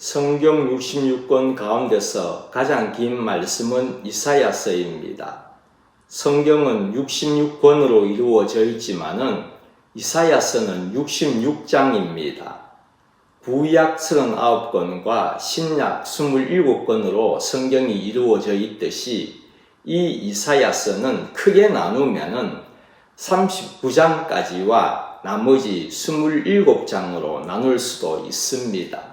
성경 66권 가운데서 가장 긴 말씀은 이사야서입니다. 성경은 66권으로 이루어져 있지만은 이사야서는 66장입니다. 구약 39권과 신약 27권으로 성경이 이루어져 있듯이 이 이사야서는 크게 나누면은 39장까지와 나머지 27장으로 나눌 수도 있습니다.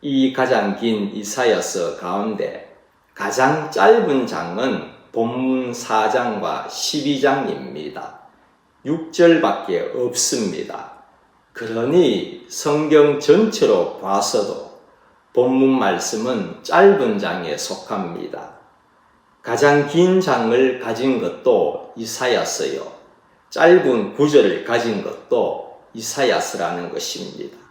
이 가장 긴 이사야서 가운데 가장 짧은 장은 본문 4장과 12장입니다. 6절밖에 없습니다. 그러니 성경 전체로 봐서도 본문 말씀은 짧은 장에 속합니다. 가장 긴 장을 가진 것도 이사야서요. 짧은 구절을 가진 것도 이사야서라는 것입니다.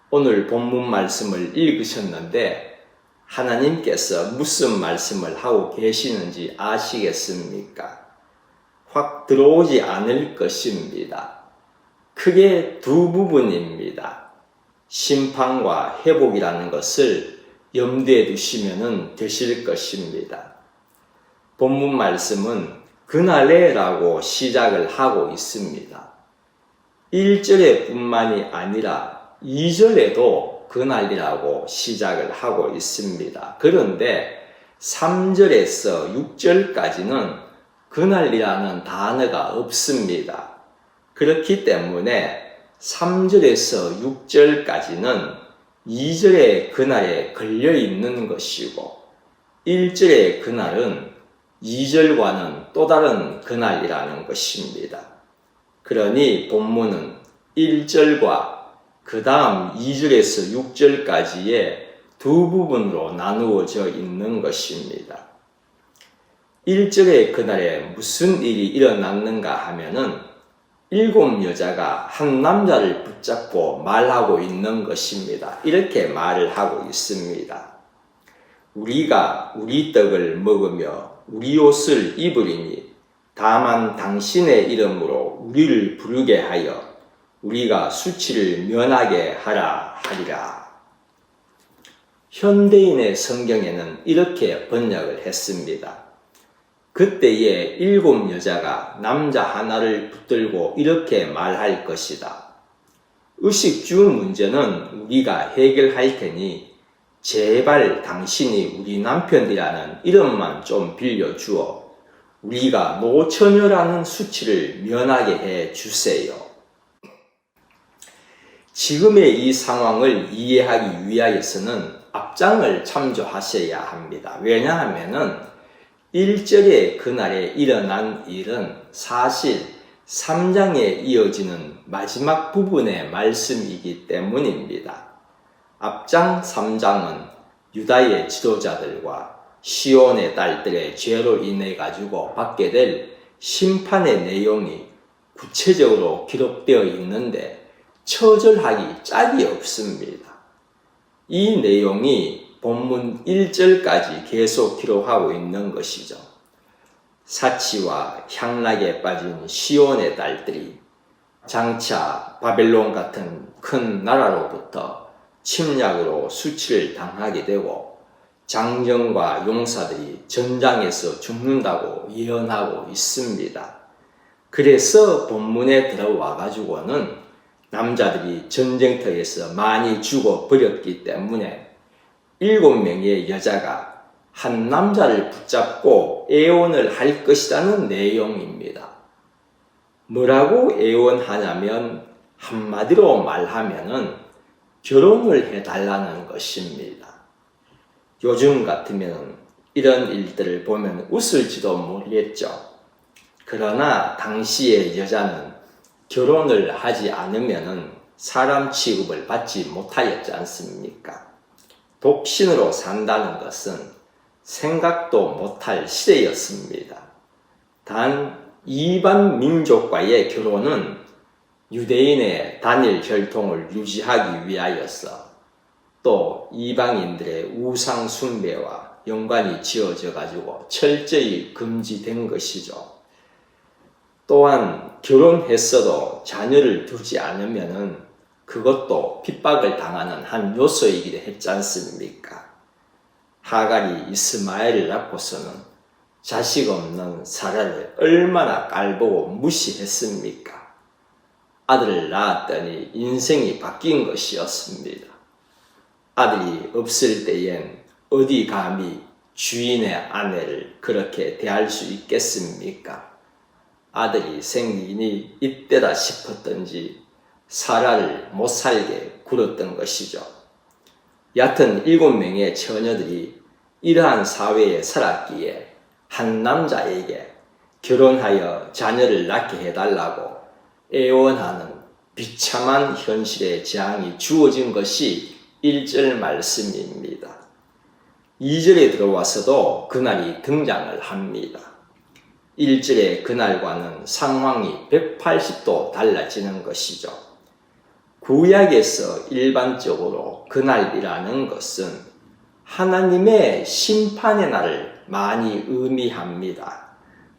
오늘 본문 말씀을 읽으셨는데 하나님께서 무슨 말씀을 하고 계시는지 아시겠습니까? 확 들어오지 않을 것입니다. 크게 두 부분입니다. 심판과 회복이라는 것을 염두에 두시면 되실 것입니다. 본문 말씀은 그날에라고 시작을 하고 있습니다. 1절에 뿐만이 아니라 2절에도 그날이라고 시작을 하고 있습니다. 그런데 3절에서 6절까지는 그날이라는 단어가 없습니다. 그렇기 때문에 3절에서 6절까지는 2절의 그날에 걸려 있는 것이고 1절의 그날은 2절과는 또 다른 그날이라는 것입니다. 그러니 본문은 1절과 그 다음 2절에서 6절까지의 두 부분으로 나누어져 있는 것입니다. 1절의 그날에 무슨 일이 일어났는가 하면은 7 여자가 한 남자를 붙잡고 말하고 있는 것입니다. 이렇게 말을 하고 있습니다. 우리가 우리 떡을 먹으며 우리 옷을 입으리니 다만 당신의 이름으로 우리를 부르게 하여 우리가 수치를 면하게 하라 하리라. 현대인의 성경에는 이렇게 번역을 했습니다. 그때에 7 여자가 남자 하나를 붙들고 이렇게 말할 것이다. 의식주 문제는 우리가 해결할 테니 제발 당신이 우리 남편이라는 이름만 좀 빌려주어 우리가 노처녀라는 수치를 면하게 해 주세요. 지금의 이 상황을 이해하기 위하여서는 앞장을 참조하셔야 합니다. 왜냐하면은 1절의 그날에 일어난 일은 사실 3장에 이어지는 마지막 부분의 말씀이기 때문입니다. 앞장 3장은 유다의 지도자들과 시온의 딸들의 죄로 인해 가지고 받게 될 심판의 내용이 구체적으로 기록되어 있는데 처절하기 짝이 없습니다. 이 내용이 본문 1절까지 계속 기록하고 있는 것이죠. 사치와 향락에 빠진 시온의 딸들이 장차 바벨론 같은 큰 나라로부터 침략으로 수치를 당하게 되고 장정과 용사들이 전장에서 죽는다고 예언하고 있습니다. 그래서 본문에 들어와 가지고는 남자들이 전쟁터에서 많이 죽어버렸기 때문에 7명의 여자가 한 남자를 붙잡고 애원을 할 것이라는 내용입니다. 뭐라고 애원하냐면 한마디로 말하면은 결혼을 해달라는 것입니다. 요즘 같으면 이런 일들을 보면 웃을지도 모르겠죠. 그러나 당시의 여자는 결혼을 하지 않으면은 사람 취급을 받지 못하였지 않습니까? 독신으로 산다는 것은 생각도 못할 시대였습니다. 단 이반 민족과의 결혼은 유대인의 단일 혈통을 유지하기 위하여서 또 이방인들의 우상 숭배와 연관이 지어져 가지고 철저히 금지된 것이죠. 또한 결혼했어도 자녀를 두지 않으면은 그것도 핍박을 당하는 한 요소이기도 했지 않습니까? 하갈이 이스마엘을 낳고서는 자식 없는 사라를 얼마나 깔보고 무시했습니까? 아들을 낳았더니 인생이 바뀐 것이었습니다. 아들이 없을 때엔 어디 감히 주인의 아내를 그렇게 대할 수 있겠습니까? 아들이 생기니 이때다 싶었던지 사라를 못 살게 굴었던 것이죠. 얕은 7명의 처녀들이 이러한 사회에 살았기에 한 남자에게 결혼하여 자녀를 낳게 해달라고 애원하는 비참한 현실의 재앙이 주어진 것이 1절 말씀입니다. 2절에 들어와서도 그날이 등장을 합니다. 1절의 그날과는 상황이 180도 달라지는 것이죠. 구약에서 일반적으로 그날이라는 것은 하나님의 심판의 날을 많이 의미합니다.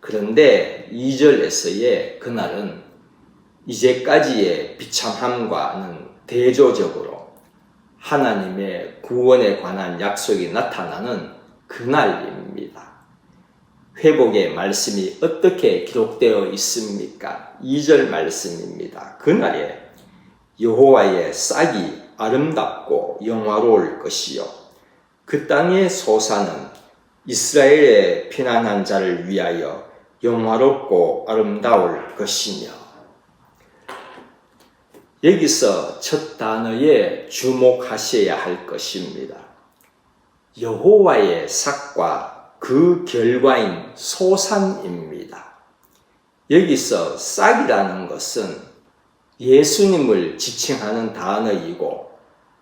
그런데 2절에서의 그날은 이제까지의 비참함과는 대조적으로 하나님의 구원에 관한 약속이 나타나는 그날입니다. 회복의 말씀이 어떻게 기록되어 있습니까? 2절 말씀입니다. 그날에 여호와의 싹이 아름답고 영화로울 것이요 그 땅의 소사는 이스라엘의 피난한 자를 위하여 영화롭고 아름다울 것이며. 여기서 첫 단어에 주목하셔야 할 것입니다. 여호와의 싹과 그 결과인 소산입니다. 여기서 싹이라는 것은 예수님을 지칭하는 단어이고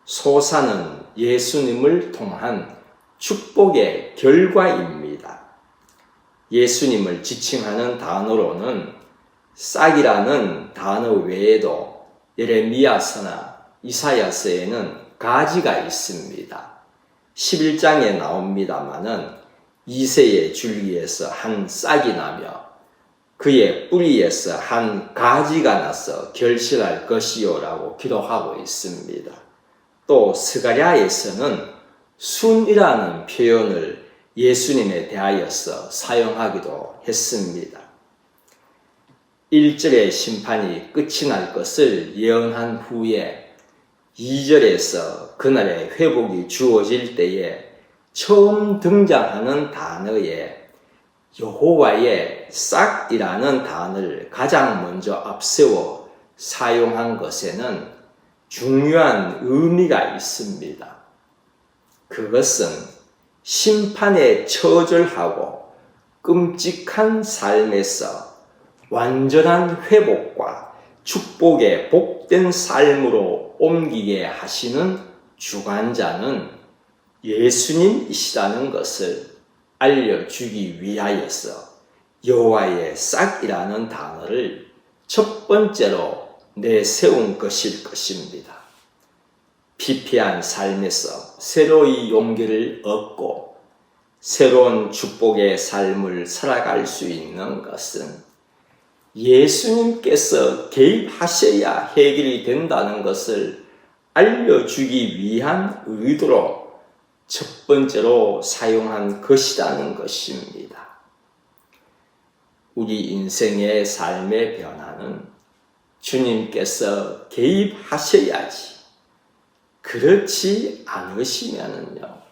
소산은 예수님을 통한 축복의 결과입니다. 예수님을 지칭하는 단어로는 싹이라는 단어 외에도 예레미야서나 이사야서에는 가지가 있습니다. 11장에 나옵니다마는 이새의 줄기에서 한 싹이 나며 그의 뿌리에서 한 가지가 나서 결실할 것이요 라고 기록하고 있습니다. 또 스가랴에서는 순이라는 표현을 예수님에 대하여서 사용하기도 했습니다. 1절의 심판이 끝이 날 것을 예언한 후에 2절에서 그날의 회복이 주어질 때에 처음 등장하는 단어에 여호와의 싹이라는 단어를 가장 먼저 앞세워 사용한 것에는 중요한 의미가 있습니다. 그것은 심판에 처절하고 끔찍한 삶에서 완전한 회복과 축복의 복된 삶으로 옮기게 하시는 주관자는 예수님이시라는 것을 알려주기 위하여서 여호와의 싹이라는 단어를 첫 번째로 내세운 것일 것입니다. 피폐한 삶에서 새로이 용기를 얻고 새로운 축복의 삶을 살아갈 수 있는 것은 예수님께서 개입하셔야 해결이 된다는 것을 알려주기 위한 의도로 첫 번째로 사용한 것이라는 것입니다. 우리 인생의 삶의 변화는 주님께서 개입하셔야지. 그렇지 않으시면은요,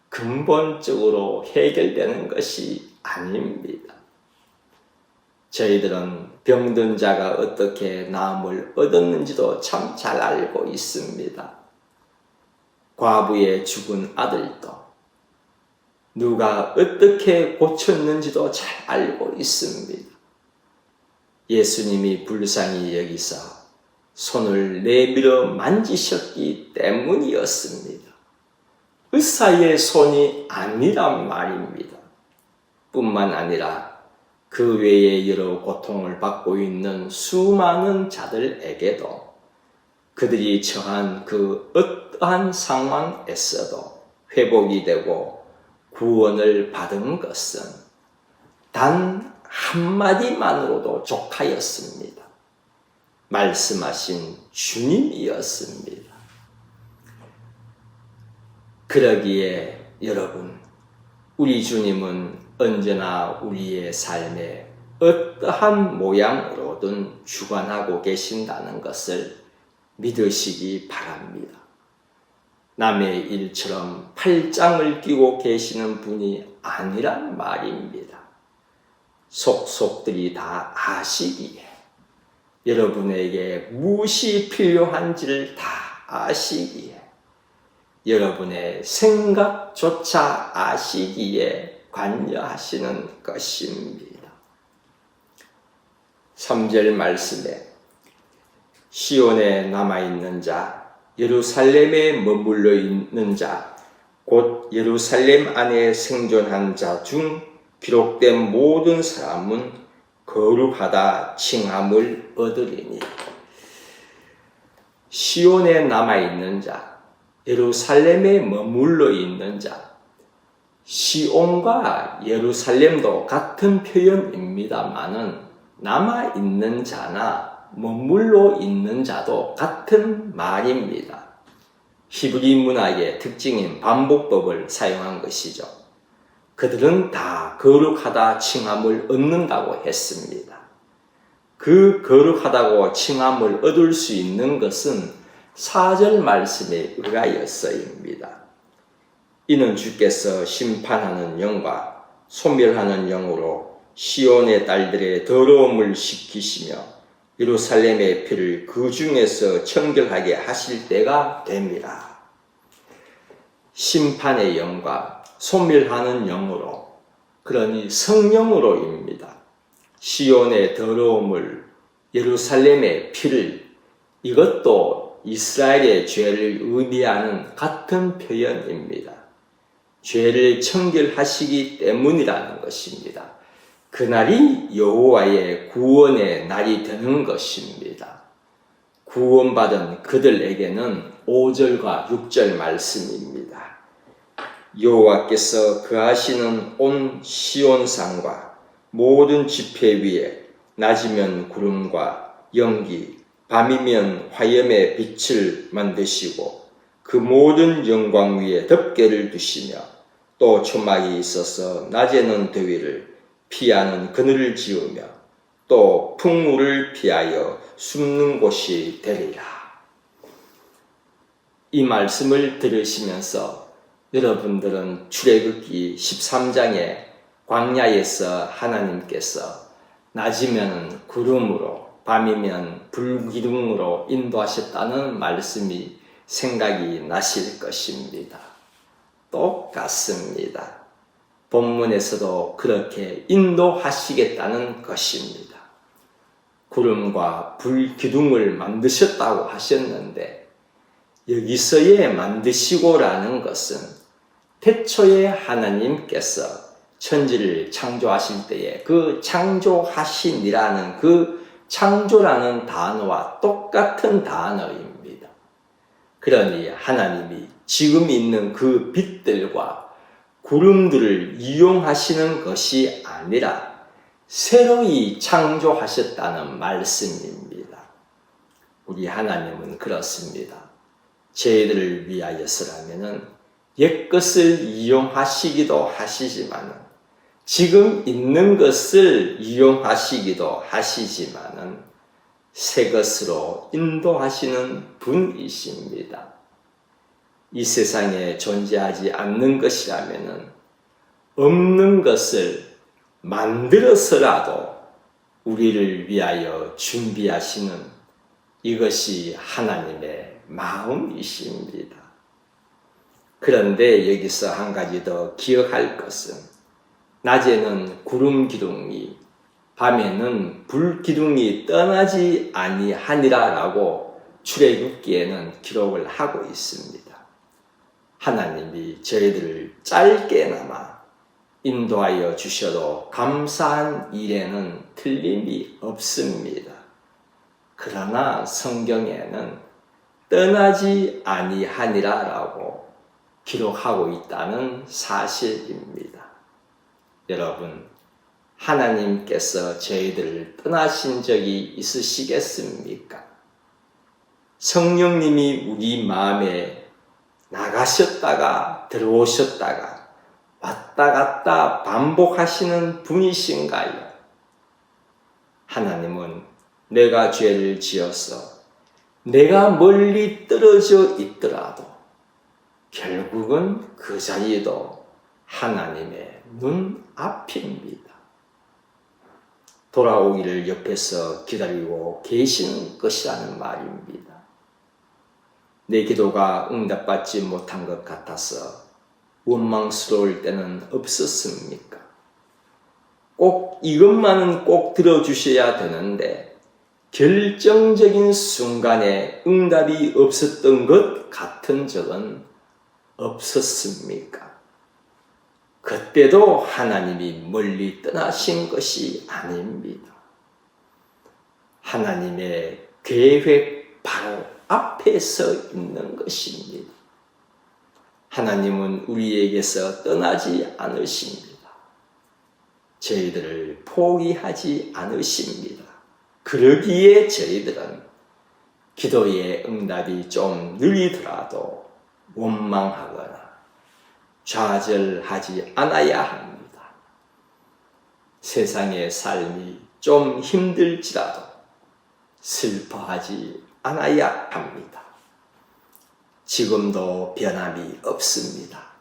근본적으로 해결되는 것이 아닙니다. 저희들은 병든 자가 어떻게 나음을 얻었는지도 참 잘 알고 있습니다. 과부의 죽은 아들도 누가 어떻게 고쳤는지도 잘 알고 있습니다. 예수님이 불쌍히 여기서 손을 내밀어 만지셨기 때문이었습니다. 의사의 손이 아니란 말입니다. 뿐만 아니라 그 외에 여러 고통을 받고 있는 수많은 자들에게도 그들이 처한 그 어떠한 상황에서도 회복이 되고 구원을 받은 것은 단 한마디만으로도 족하였습니다. 말씀하신 주님이었습니다. 그러기에 여러분, 우리 주님은 언제나 우리의 삶에 어떠한 모양으로든 주관하고 계신다는 것을 믿으시기 바랍니다. 남의 일처럼 팔짱을 끼고 계시는 분이 아니란 말입니다. 속속들이 다 아시기에, 여러분에게 무엇이 필요한지를 다 아시기에, 여러분의 생각조차 아시기에 관여하시는 것입니다. 3절 말씀에 시온에 남아있는 자, 예루살렘에 머물러 있는 자, 곧 예루살렘 안에 생존한 자 중 기록된 모든 사람은 거룩하다 칭함을 얻으리니. 시온에 남아있는 자, 예루살렘에 머물러 있는 자, 시온과 예루살렘도 같은 표현입니다마는 남아있는 자나 머물러 있는 자도 같은 말입니다. 히브리 문학의 특징인 반복법을 사용한 것이죠. 그들은 다 거룩하다 칭함을 얻는다고 했습니다. 그 거룩하다고 칭함을 얻을 수 있는 것은 4절 말씀에 의하여서입니다. 이는 주께서 심판하는 영과 소멸하는 영으로 시온의 딸들의 더러움을 씻기시며 예루살렘의 피를 그 중에서 청결하게 하실 때가 됨이라. 심판의 영과 소멸하는 영으로, 그러니 성령으로입니다. 시온의 더러움을, 예루살렘의 피를, 이것도 이스라엘의 죄를 의미하는 같은 표현입니다. 죄를 청결하시기 때문이라는 것입니다. 그날이 여호와의 구원의 날이 되는 것입니다. 구원받은 그들에게는 5절과 6절 말씀입니다. 여호와께서 거하시는 온 시온산과 모든 지폐 위에 낮이면 구름과 연기, 밤이면 화염의 빛을 만드시고 그 모든 영광 위에 덮개를 두시며 또 초막이 있어서 낮에는 더위를 피하는 그늘을 지으며 또 풍물을 피하여 숨는 곳이 되리라. 이 말씀을 들으시면서 여러분들은 출애굽기 13장에 광야에서 하나님께서 낮이면 구름으로 밤이면 불기둥으로 인도하셨다는 말씀이 생각이 나실 것입니다. 똑같습니다. 본문에서도 그렇게 인도하시겠다는 것입니다. 구름과 불기둥을 만드셨다고 하셨는데, 여기서의 만드시고라는 것은 태초에 하나님께서 천지를 창조하실 때에 그 창조하신이라는 그 창조라는 단어와 똑같은 단어입니다. 그러니 하나님이 지금 있는 그 빛들과 구름들을 이용하시는 것이 아니라 새로이 창조하셨다는 말씀입니다. 우리 하나님은 그렇습니다. 저희들을 위하여서라면은 옛것을 이용하시기도 하시지만은, 지금 있는 것을 이용하시기도 하시지만은 새 것으로 인도하시는 분이십니다. 이 세상에 존재하지 않는 것이라면은 없는 것을 만들어서라도 우리를 위하여 준비하시는 이것이 하나님의 마음이십니다. 그런데 여기서 한 가지 더 기억할 것은, 낮에는 구름 기둥이, 밤에는 불 기둥이 떠나지 아니하니라라고 출애굽기에는 기록을 하고 있습니다. 하나님이 저희들을 짧게나마 인도하여 주셔도 감사한 일에는 틀림이 없습니다. 그러나 성경에는 떠나지 아니하니라라고 기록하고 있다는 사실입니다. 여러분, 하나님께서 저희들을 떠나신 적이 있으시겠습니까? 성령님이 우리 마음에 나가셨다가 들어오셨다가 왔다 갔다 반복하시는 분이신가요? 하나님은 내가 죄를 지어서 내가 멀리 떨어져 있더라도 결국은 그 자리도 하나님의 눈앞입니다. 돌아오기를 옆에서 기다리고 계시는 것이라는 말입니다. 내 기도가 응답받지 못한 것 같아서 원망스러울 때는 없었습니까? 꼭 이것만은 꼭 들어주셔야 되는데 결정적인 순간에 응답이 없었던 것 같은 적은 없었습니까? 그때도 하나님이 멀리 떠나신 것이 아닙니다. 하나님의 계획 바로 앞에 서 있는 것입니다. 하나님은 우리에게서 떠나지 않으십니다. 저희들을 포기하지 않으십니다. 그러기에 저희들은 기도의 응답이 좀 느리더라도 원망하거나 좌절하지 않아야 합니다. 세상의 삶이 좀 힘들지라도 슬퍼하지 않아야 합니다. 지금도 변함이 없습니다.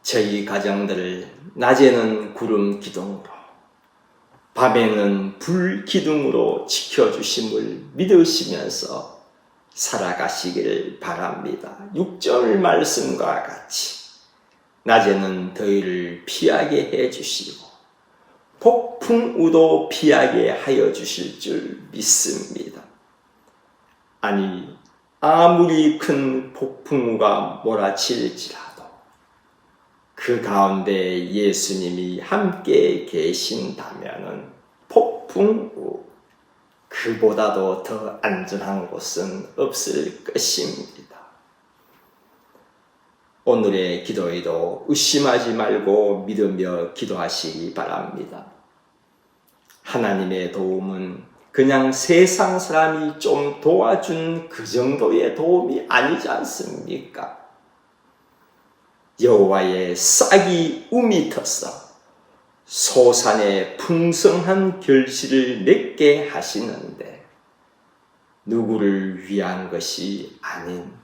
저희 가정들을 낮에는 구름 기둥으로 밤에는 불 기둥으로 지켜주심을 믿으시면서 살아가시기를 바랍니다. 6절 말씀과 같이 낮에는 더위를 피하게 해주시고 폭풍우도 피하게 하여 주실 줄 믿습니다. 아니 아무리 큰 폭풍우가 몰아칠지라도 그 가운데 예수님이 함께 계신다면은 폭풍우 그보다도 더 안전한 곳은 없을 것입니다. 오늘의 기도에도 의심하지 말고 믿으며 기도하시기 바랍니다. 하나님의 도움은 그냥 세상 사람이 좀 도와준 그 정도의 도움이 아니지 않습니까? 여호와의 싹이 움이 터서 소산에 풍성한 결실을 맺게 하시는데 누구를 위한 것이 아닌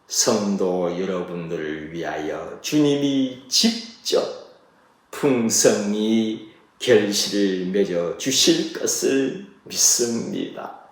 성도 여러분들을 위하여 주님이 직접 풍성히 결실을 맺어 주실 것을 믿습니다.